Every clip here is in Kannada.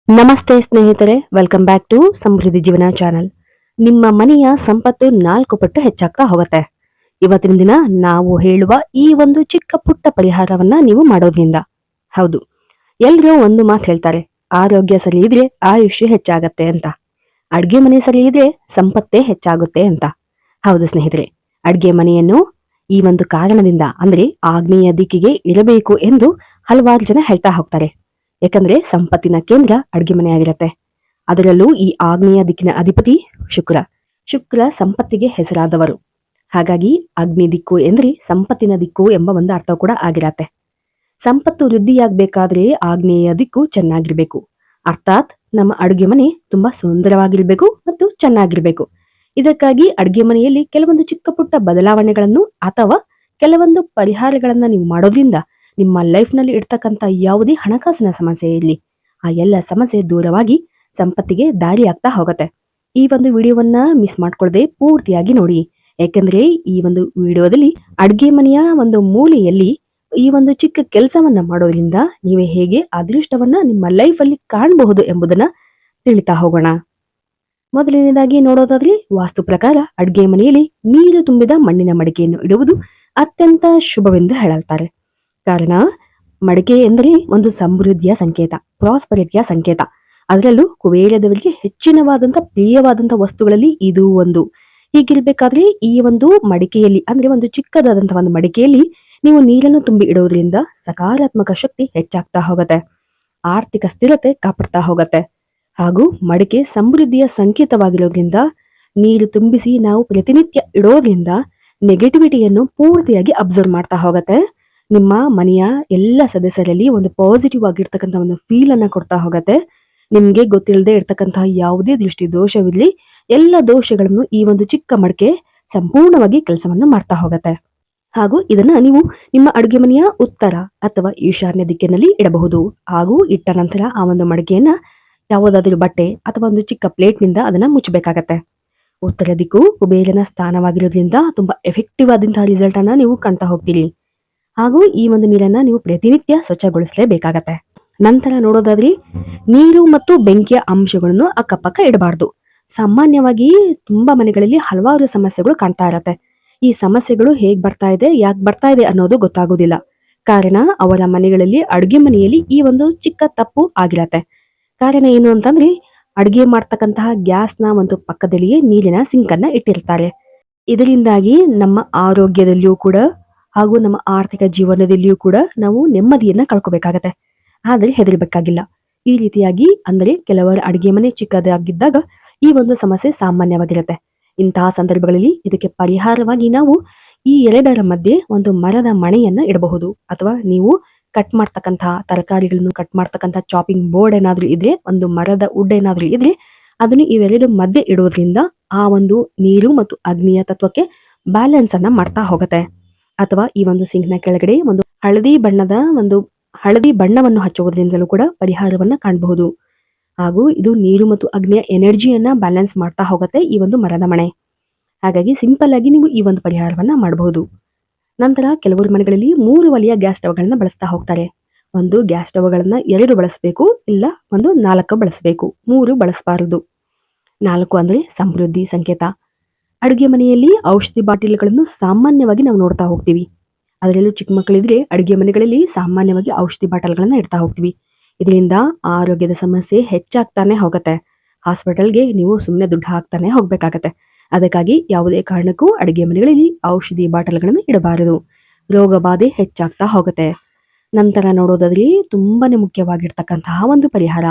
ನಮಸ್ತೆ ಸ್ನೇಹಿತರೆ, ವೆಲ್ಕಮ್ ಬ್ಯಾಕ್ ಟು ಸಮೃದ್ಧಿ ಜೀವನ ಚಾನಲ್. ನಿಮ್ಮ ಮನೆಯ ಸಂಪತ್ತು 4 ಪಟ್ಟು ಹೆಚ್ಚಾಗ್ತಾ ಹೋಗುತ್ತೆ. ಇವತ್ತಿನ ದಿನ ನಾವು ಹೇಳುವ ಈ ಒಂದು ಚಿಕ್ಕ ಪುಟ್ಟ ಪರಿಹಾರವನ್ನ ನೀವು ಮಾಡೋದ್ರಿಂದ. ಹೌದು, ಎಲ್ರೂ ಒಂದು ಮಾತು ಹೇಳ್ತಾರೆ, ಆರೋಗ್ಯ ಸರಿ ಇದ್ರೆ ಆಯುಷ್ಯ ಹೆಚ್ಚಾಗತ್ತೆ ಅಂತ. ಅಡ್ಗೆ ಮನೆ ಸರಿ ಇದ್ರೆ ಸಂಪತ್ತೇ ಹೆಚ್ಚಾಗುತ್ತೆ ಅಂತ. ಹೌದು ಸ್ನೇಹಿತರೆ, ಅಡ್ಗೆ ಮನೆಯನ್ನು ಈ ಒಂದು ಕಾರಣದಿಂದ ಅಂದ್ರೆ ಆಗ್ನೇಯ ದಿಕ್ಕಿಗೆ ಇರಬೇಕು ಎಂದು ಹಲವಾರು ಜನ ಹೇಳ್ತಾ ಹೋಗ್ತಾರೆ. ಯಾಕಂದ್ರೆ ಸಂಪತ್ತಿನ ಕೇಂದ್ರ ಅಡ್ಗೆ ಮನೆ ಆಗಿರತ್ತೆ. ಅದರಲ್ಲೂ ಈ ಆಗ್ನೇಯ ದಿಕ್ಕಿನ ಅಧಿಪತಿ ಶುಕ್ರ. ಶುಕ್ರ ಸಂಪತ್ತಿಗೆ ಹೆಸರಾದವರು. ಹಾಗಾಗಿ ಅಗ್ನಿ ದಿಕ್ಕು ಎಂದ್ರೆ ಸಂಪತ್ತಿನ ದಿಕ್ಕು ಎಂಬ ಒಂದು ಅರ್ಥ ಕೂಡ ಆಗಿರತ್ತೆ. ಸಂಪತ್ತು ವೃದ್ಧಿಯಾಗಬೇಕಾದ್ರೆ ಆಗ್ನೇಯ ದಿಕ್ಕು ಚೆನ್ನಾಗಿರ್ಬೇಕು. ಅರ್ಥಾತ್ ನಮ್ಮ ಅಡುಗೆ ಮನೆ ತುಂಬಾ ಸುಂದರವಾಗಿರ್ಬೇಕು ಮತ್ತು ಚೆನ್ನಾಗಿರ್ಬೇಕು. ಇದಕ್ಕಾಗಿ ಅಡುಗೆ ಮನೆಯಲ್ಲಿ ಕೆಲವೊಂದು ಚಿಕ್ಕ ಪುಟ್ಟ ಬದಲಾವಣೆಗಳನ್ನು ಅಥವಾ ಕೆಲವೊಂದು ಪರಿಹಾರಗಳನ್ನ ನೀವು ಮಾಡೋದ್ರಿಂದ ನಿಮ್ಮ ಲೈಫ್ ನಲ್ಲಿ ಇರ್ತಕ್ಕಂಥ ಯಾವುದೇ ಹಣಕಾಸಿನ ಸಮಸ್ಯೆ ಇರಲಿ, ಆ ಎಲ್ಲ ಸಮಸ್ಯೆ ದೂರವಾಗಿ ಸಂಪತ್ತಿಗೆ ದಾರಿ ಆಗ್ತಾ ಹೋಗುತ್ತೆ. ಈ ಒಂದು ವಿಡಿಯೋವನ್ನ ಮಿಸ್ ಮಾಡ್ಕೊಳ್ಳದೆ ಪೂರ್ತಿಯಾಗಿ ನೋಡಿ. ಯಾಕೆಂದ್ರೆ ಈ ಒಂದು ವಿಡಿಯೋದಲ್ಲಿ ಅಡ್ಗೆ ಮನೆಯ ಒಂದು ಮೂಲೆಯಲ್ಲಿ ಈ ಒಂದು ಚಿಕ್ಕ ಕೆಲಸವನ್ನ ಮಾಡೋದ್ರಿಂದ ನೀವೇ ಹೇಗೆ ಅದೃಷ್ಟವನ್ನ ನಿಮ್ಮ ಲೈಫ್ ಅಲ್ಲಿ ಕಾಣಬಹುದು ಎಂಬುದನ್ನ ತಿಳಿತಾ ಹೋಗೋಣ. ಮೊದಲನೇದಾಗಿ ನೋಡೋದಾದ್ರೆ, ವಾಸ್ತು ಪ್ರಕಾರ ಅಡ್ಗೆ ಮನೆಯಲ್ಲಿ ನೀರು ತುಂಬಿದ ಮಣ್ಣಿನ ಮಡಿಕೆಯನ್ನು ಇಡುವುದು ಅತ್ಯಂತ ಶುಭವೆಂದು ಹೇಳಲ್ತಾರೆ. ಕಾರಣ, ಮಡಿಕೆ ಎಂದರೆ ಒಂದು ಸಮೃದ್ಧಿಯ ಸಂಕೇತ, ಪ್ರಾಸ್ಪರಿಟಿಯ ಸಂಕೇತ. ಅದರಲ್ಲೂ ಕುಬೇರದವರಿಗೆ ಹೆಚ್ಚಿನವಾದಂತ ಪ್ರಿಯವಾದಂತ ವಸ್ತುಗಳಲ್ಲಿ ಇದು ಒಂದು. ಹೀಗಿರ್ಬೇಕಾದ್ರೆ ಈ ಒಂದು ಮಡಿಕೆಯಲ್ಲಿ ಅಂದ್ರೆ ಒಂದು ಚಿಕ್ಕದಾದಂತ ಒಂದು ಮಡಿಕೆಯಲ್ಲಿ ನೀವು ನೀರನ್ನು ತುಂಬಿ ಇಡೋದ್ರಿಂದ ಸಕಾರಾತ್ಮಕ ಶಕ್ತಿ ಹೆಚ್ಚಾಗ್ತಾ ಹೋಗುತ್ತೆ, ಆರ್ಥಿಕ ಸ್ಥಿರತೆ ಕಾಪಾಡ್ತಾ ಹೋಗುತ್ತೆ. ಹಾಗೂ ಮಡಿಕೆ ಸಮೃದ್ಧಿಯ ಸಂಕೇತವಾಗಿರೋದ್ರಿಂದ ನೀರು ತುಂಬಿಸಿ ನಾವು ಪ್ರತಿನಿತ್ಯ ಇಡೋದ್ರಿಂದ ನೆಗೆಟಿವಿಟಿಯನ್ನು ಪೂರ್ತಿಯಾಗಿ ಅಬ್ಸರ್ವ್ ಮಾಡ್ತಾ ಹೋಗುತ್ತೆ. ನಿಮ್ಮ ಮನೆಯ ಎಲ್ಲ ಸದಸ್ಯರಲ್ಲಿ ಒಂದು ಪಾಸಿಟಿವ್ ಆಗಿರ್ತಕ್ಕಂಥ ಒಂದು ಫೀಲ್ ಅನ್ನ ಕೊಡ್ತಾ ಹೋಗುತ್ತೆ. ನಿಮ್ಗೆ ಗೊತ್ತಿಲ್ಲದೆ ಇರ್ತಕ್ಕಂತಹ ಯಾವುದೇ ದೃಷ್ಟಿ ದೋಷವಿರಲಿ, ಎಲ್ಲ ದೋಷಗಳನ್ನು ಈ ಒಂದು ಚಿಕ್ಕ ಮಡಿಕೆ ಸಂಪೂರ್ಣವಾಗಿ ಕೆಲಸವನ್ನು ಮಾಡ್ತಾ ಹೋಗುತ್ತೆ. ಹಾಗೂ ಇದನ್ನ ನೀವು ನಿಮ್ಮ ಅಡುಗೆ ಮನೆಯ ಉತ್ತರ ಅಥವಾ ಈಶಾನ್ಯ ದಿಕ್ಕಿನಲ್ಲಿ ಇಡಬಹುದು. ಹಾಗೂ ಇಟ್ಟ ನಂತರ ಆ ಒಂದು ಮಡಿಕೆಯನ್ನ ಯಾವುದಾದ್ರೂ ಬಟ್ಟೆ ಅಥವಾ ಒಂದು ಚಿಕ್ಕ ಪ್ಲೇಟ್ ನಿಂದ ಅದನ್ನ ಮುಚ್ಚಬೇಕಾಗತ್ತೆ. ಉತ್ತರ ದಿಕ್ಕು ಕುಬೇರನ ಸ್ಥಾನವಾಗಿರೋದ್ರಿಂದ ತುಂಬಾ ಎಫೆಕ್ಟಿವ್ ಆದಂತಹ ರಿಸಲ್ಟ್ ಅನ್ನ ನೀವು ಕಾಣ್ತಾ ಹೋಗ್ತೀರಿ. ಹಾಗೂ ಈ ಒಂದು ನೀರನ್ನ ನೀವು ಪ್ರತಿನಿತ್ಯ ಸ್ವಚ್ಛಗೊಳಿಸಲೇಬೇಕಾಗತ್ತೆ. ನಂತರ ನೋಡೋದಾದ್ರೆ, ನೀರು ಮತ್ತು ಬೆಂಕಿಯ ಅಂಶಗಳನ್ನು ಅಕ್ಕಪಕ್ಕ ಇಡಬಾರ್ದು. ಸಾಮಾನ್ಯವಾಗಿ ತುಂಬಾ ಮನೆಗಳಲ್ಲಿ ಹಲವಾರು ಸಮಸ್ಯೆಗಳು ಕಾಣ್ತಾ ಇರತ್ತೆ. ಈ ಸಮಸ್ಯೆಗಳು ಹೇಗ್ ಬರ್ತಾ ಇದೆ, ಯಾಕೆ ಬರ್ತಾ ಇದೆ ಅನ್ನೋದು ಗೊತ್ತಾಗೋದಿಲ್ಲ. ಕಾರಣ, ಅವರ ಮನೆಗಳಲ್ಲಿ ಅಡುಗೆ ಮನೆಯಲ್ಲಿ ಈ ಒಂದು ಚಿಕ್ಕ ತಪ್ಪು ಆಗಿರತ್ತೆ. ಕಾರಣ ಏನು ಅಂತಂದ್ರೆ, ಅಡುಗೆ ಮಾಡ್ತಕ್ಕಂತಹ ಗ್ಯಾಸ್ನ ಒಂದು ಪಕ್ಕದಲ್ಲಿಯೇ ನೀರಿನ ಸಿಂಕ್ ಅನ್ನ ಇಟ್ಟಿರ್ತಾರೆ. ಇದರಿಂದಾಗಿ ನಮ್ಮ ಆರೋಗ್ಯದಲ್ಲಿಯೂ ಕೂಡ ಹಾಗೂ ನಮ್ಮ ಆರ್ಥಿಕ ಜೀವನದಲ್ಲಿಯೂ ಕೂಡ ನಾವು ನೆಮ್ಮದಿಯನ್ನ ಕಳ್ಕೊಬೇಕಾಗತ್ತೆ. ಆದ್ರೆ ಹೆದರ್ಬೇಕಾಗಿಲ್ಲ. ಈ ರೀತಿಯಾಗಿ ಅಂದ್ರೆ ಕೆಲವರ ಅಡುಗೆ ಮನೆ ಚಿಕ್ಕದಾಗಿದ್ದಾಗ ಈ ಒಂದು ಸಮಸ್ಯೆ ಸಾಮಾನ್ಯವಾಗಿರುತ್ತೆ. ಇಂತಹ ಸಂದರ್ಭಗಳಲ್ಲಿ ಇದಕ್ಕೆ ಪರಿಹಾರವಾಗಿ ನಾವು ಈ ಎರಡರ ಮಧ್ಯೆ ಒಂದು ಮರದ ಮಣೆಯನ್ನ ಇಡಬಹುದು. ಅಥವಾ ನೀವು ಕಟ್ ಮಾಡ್ತಕ್ಕಂತಹ ತರಕಾರಿಗಳನ್ನು ಕಟ್ ಮಾಡ್ತಕ್ಕಂಥ ಚಾಪಿಂಗ್ ಬೋರ್ಡ್ ಏನಾದ್ರೂ ಇದ್ರೆ, ಒಂದು ಮರದ ವುಡ್ ಏನಾದ್ರೂ ಇದ್ರೆ, ಅದನ್ನು ಇವೆರಡು ಮಧ್ಯೆ ಇಡೋದ್ರಿಂದ ಆ ಒಂದು ನೀರು ಮತ್ತು ಅಗ್ನಿಯ ತತ್ವಕ್ಕೆ ಬ್ಯಾಲೆನ್ಸ್ ಅನ್ನ ಮಾಡ್ತಾ ಹೋಗುತ್ತೆ. ಅಥವಾ ಈ ಒಂದು ಸಿಂಕ್ನ ಕೆಳಗಡೆ ಒಂದು ಹಳದಿ ಬಣ್ಣವನ್ನು ಹಚ್ಚುವುದರಿಂದಲೂ ಕೂಡ ಪರಿಹಾರವನ್ನ ಕಾಣಬಹುದು. ಹಾಗೂ ಇದು ನೀರು ಮತ್ತು ಅಗ್ನಿಯ ಎನರ್ಜಿಯನ್ನ ಬ್ಯಾಲೆನ್ಸ್ ಮಾಡ್ತಾ ಹೋಗುತ್ತೆ ಈ ಒಂದು ಮರದ ಮಣೆ. ಹಾಗಾಗಿ ಸಿಂಪಲ್ ಆಗಿ ನೀವು ಈ ಒಂದು ಪರಿಹಾರವನ್ನ ಮಾಡಬಹುದು. ನಂತರ ಕೆಲವರು ಮನೆಗಳಲ್ಲಿ 3 ಒಲೆಯ ಗ್ಯಾಸ್ ಸ್ಟವ್ಗಳನ್ನ ಬಳಸ್ತಾ ಹೋಗ್ತಾರೆ. ಒಂದು ಗ್ಯಾಸ್ ಸ್ಟವ್ಗಳನ್ನ 2 ಬಳಸಬೇಕು, ಇಲ್ಲ ಒಂದು 4 ಬಳಸಬೇಕು, 3 ಬಳಸಬಾರದು. 4 ಅಂದ್ರೆ ಸಮೃದ್ಧಿ ಸಂಕೇತ. ಅಡುಗೆ ಮನೆಯಲ್ಲಿ ಔಷಧಿ ಬಾಟಲಿಗಳನ್ನು ಸಾಮಾನ್ಯವಾಗಿ ನಾವು ನೋಡ್ತಾ ಹೋಗ್ತೀವಿ. ಅದರಲ್ಲೂ ಚಿಕ್ಕ ಮಕ್ಕಳಿದ್ರೆ ಅಡುಗೆ ಮನೆಗಳಲ್ಲಿ ಸಾಮಾನ್ಯವಾಗಿ ಔಷಧಿ ಬಾಟಲ್ಗಳನ್ನ ಇಡ್ತಾ ಹೋಗ್ತೀವಿ. ಇದರಿಂದ ಆರೋಗ್ಯದ ಸಮಸ್ಯೆ ಹೆಚ್ಚಾಗ್ತಾನೆ ಹೋಗುತ್ತೆ. ಹಾಸ್ಪಿಟಲ್ಗೆ ನೀವು ಸುಮ್ಮನೆ ದುಡ್ಡು ಹಾಕ್ತಾನೆ ಹೋಗ್ಬೇಕಾಗತ್ತೆ. ಅದಕ್ಕಾಗಿ ಯಾವುದೇ ಕಾರಣಕ್ಕೂ ಅಡುಗೆ ಮನೆಗಳಲ್ಲಿ ಔಷಧಿ ಬಾಟಲ್ಗಳನ್ನು ಇಡಬಾರದು. ರೋಗ ಬಾಧೆ ಹೆಚ್ಚಾಗ್ತಾ ಹೋಗುತ್ತೆ. ನಂತರ ನೋಡೋದಾದ್ರೆ, ತುಂಬಾನೇ ಮುಖ್ಯವಾಗಿರ್ತಕ್ಕಂತಹ ಒಂದು ಪರಿಹಾರ,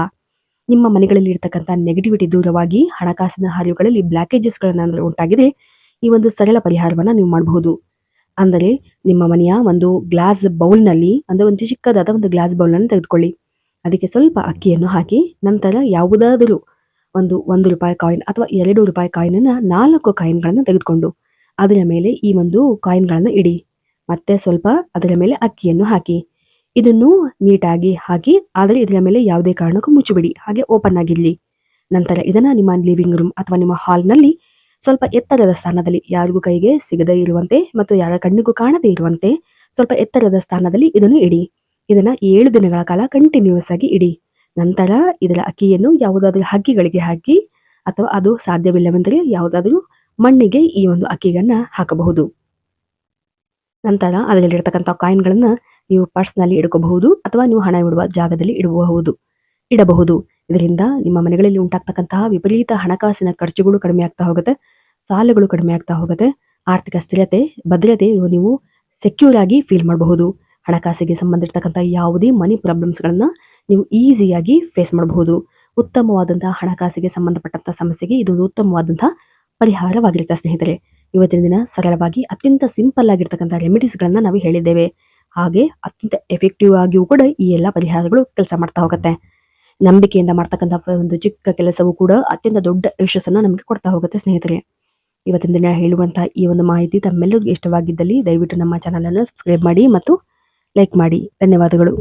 ನಿಮ್ಮ ಮನೆಗಳಲ್ಲಿ ಇರ್ತಕ್ಕಂಥ ನೆಗೆಟಿವಿಟಿ ದೂರವಾಗಿ ಹಣಕಾಸಿನ ಹರಿವುಗಳಲ್ಲಿ ಬ್ಲಾಕೇಜಸ್ಗಳನ್ನ ಉಂಟಾಗಿದೆ, ಈ ಒಂದು ಸರಳ ಪರಿಹಾರವನ್ನ ನೀವು ಮಾಡಬಹುದು. ಅಂದರೆ ನಿಮ್ಮ ಮನೆಯ ಒಂದು ಗ್ಲಾಸ್ ಬೌಲ್ನಲ್ಲಿ ಅಂದ್ರೆ ಒಂದು ಚಿಕ್ಕದಾದ ಒಂದು ಗ್ಲಾಸ್ ಬೌಲನ್ನು ತೆಗೆದುಕೊಳ್ಳಿ. ಅದಕ್ಕೆ ಸ್ವಲ್ಪ ಅಕ್ಕಿಯನ್ನು ಹಾಕಿ, ನಂತರ ಯಾವುದಾದರೂ ಒಂದು ₹1 ಕಾಯಿನ್ ಅಥವಾ ₹2 ಕಾಯಿನನ್ನ 4 ಕಾಯಿನ್ಗಳನ್ನು ತೆಗೆದುಕೊಂಡು ಅದರ ಮೇಲೆ ಈ ಒಂದು ಕಾಯಿನ್ಗಳನ್ನು ಇಡಿ. ಮತ್ತೆ ಸ್ವಲ್ಪ ಅದರ ಮೇಲೆ ಅಕ್ಕಿಯನ್ನು ಹಾಕಿ, ಇದನ್ನು ನೀಟಾಗಿ ಹಾಕಿ, ಆದರೆ ಇದರ ಮೇಲೆ ಯಾವುದೇ ಕಾರಣಕ್ಕೂ ಮುಚ್ಚಿಬಿಡಿ, ಹಾಗೆ ಓಪನ್ ಆಗಿರ್ಲಿ. ನಂತರ ಇದನ್ನ ನಿಮ್ಮ ಲಿವಿಂಗ್ ರೂಮ್ ಅಥವಾ ನಿಮ್ಮ ಹಾಲ್ನಲ್ಲಿ ಸ್ವಲ್ಪ ಎತ್ತರದ ಸ್ಥಾನದಲ್ಲಿ, ಯಾರಿಗೂ ಕೈಗೆ ಸಿಗದೇ ಇರುವಂತೆ ಮತ್ತು ಯಾರ ಕಣ್ಣಿಗೂ ಕಾಣದೇ ಇರುವಂತೆ ಸ್ವಲ್ಪ ಎತ್ತರದ ಸ್ಥಾನದಲ್ಲಿ ಇದನ್ನು ಇಡಿ. ಇದನ್ನ 7 ದಿನಗಳ ಕಾಲ ಕಂಟಿನ್ಯೂಸ್ ಆಗಿ ಇಡಿ. ನಂತರ ಇದರ ಅಕ್ಕಿಯನ್ನು ಯಾವುದಾದ್ರೂ ಹಕ್ಕಿಗಳಿಗೆ ಹಾಕಿ ಅಥವಾ ಅದು ಸಾಧ್ಯವಿಲ್ಲವೆಂದರೆ ಯಾವುದಾದ್ರೂ ಮಣ್ಣಿಗೆ ಈ ಒಂದು ಅಕ್ಕಿಗಳನ್ನ ಹಾಕಬಹುದು. ನಂತರ ಅದರಲ್ಲಿರತಕ್ಕಂಥ ಕಾಯಿನ್ಗಳನ್ನ ನೀವು ಪರ್ಸ್ನಲ್ಲಿ ಇಡ್ಕೋಬಹುದು ಅಥವಾ ನೀವು ಹಣ ಇಡುವ ಜಾಗದಲ್ಲಿ ಇಡಬಹುದು. ಇದರಿಂದ ನಿಮ್ಮ ಮನೆಗಳಲ್ಲಿ ಉಂಟಾಗ್ತಕ್ಕಂತಹ ವಿಪರೀತ ಹಣಕಾಸಿನ ಖರ್ಚುಗಳು ಕಡಿಮೆ ಆಗ್ತಾ ಹೋಗುತ್ತೆ, ಸಾಲಗಳು ಕಡಿಮೆ ಆಗ್ತಾ ಹೋಗುತ್ತೆ, ಆರ್ಥಿಕ ಸ್ಥಿರತೆ, ಭದ್ರತೆ ನೀವು ಸೆಕ್ಯೂರ್ ಆಗಿ ಫೀಲ್ ಮಾಡಬಹುದು. ಹಣಕಾಸಿಗೆ ಸಂಬಂಧಿಸಿರ್ತಕ್ಕಂಥ ಯಾವುದೇ ಮನಿ ಪ್ರಾಬ್ಲಮ್ಸ್ಗಳನ್ನ ನೀವು ಈಸಿಯಾಗಿ ಫೇಸ್ ಮಾಡಬಹುದು. ಉತ್ತಮವಾದಂತಹ ಹಣಕಾಸಿಗೆ ಸಂಬಂಧಪಟ್ಟಂತಹ ಸಮಸ್ಯೆಗೆ ಇದೊಂದು ಉತ್ತಮವಾದಂತಹ ಪರಿಹಾರವಾಗಿರುತ್ತೆ ಸ್ನೇಹಿತರೆ. ಇವತ್ತಿನ ದಿನ ಸರಳವಾಗಿ ಅತ್ಯಂತ ಸಿಂಪಲ್ ಆಗಿರ್ತಕ್ಕಂಥ ರೆಮಿಡೀಸ್ಗಳನ್ನ ನಾವು ಹೇಳಿದ್ದೇವೆ. ಹಾಗೆ ಅತ್ಯಂತ ಎಫೆಕ್ಟಿವ್ ಆಗಿಯೂ ಕೂಡ ಈ ಎಲ್ಲ ಪರಿಹಾರಗಳು ಕೆಲಸ ಮಾಡ್ತಾ ಹೋಗುತ್ತೆ. ನಂಬಿಕೆಯಿಂದ ಮಾಡ್ತಕ್ಕಂಥ ಒಂದು ಚಿಕ್ಕ ಕೆಲಸವೂ ಕೂಡ ಅತ್ಯಂತ ದೊಡ್ಡ ಯಶಸ್ಸನ್ನು ನಮಗೆ ಕೊಡ್ತಾ ಹೋಗುತ್ತೆ ಸ್ನೇಹಿತರೆ. ಇವತ್ತಿನ ದಿನ ಹೇಳುವಂತಹ ಈ ಒಂದು ಮಾಹಿತಿ ತಮ್ಮೆಲ್ಲರಿಗೂ ಇಷ್ಟವಾಗಿದ್ದಲ್ಲಿ ದಯವಿಟ್ಟು ನಮ್ಮ ಚಾನಲ್ ಅನ್ನು ಸಬ್ಸ್ಕ್ರೈಬ್ ಮಾಡಿ ಮತ್ತು ಲೈಕ್ ಮಾಡಿ. ಧನ್ಯವಾದಗಳು.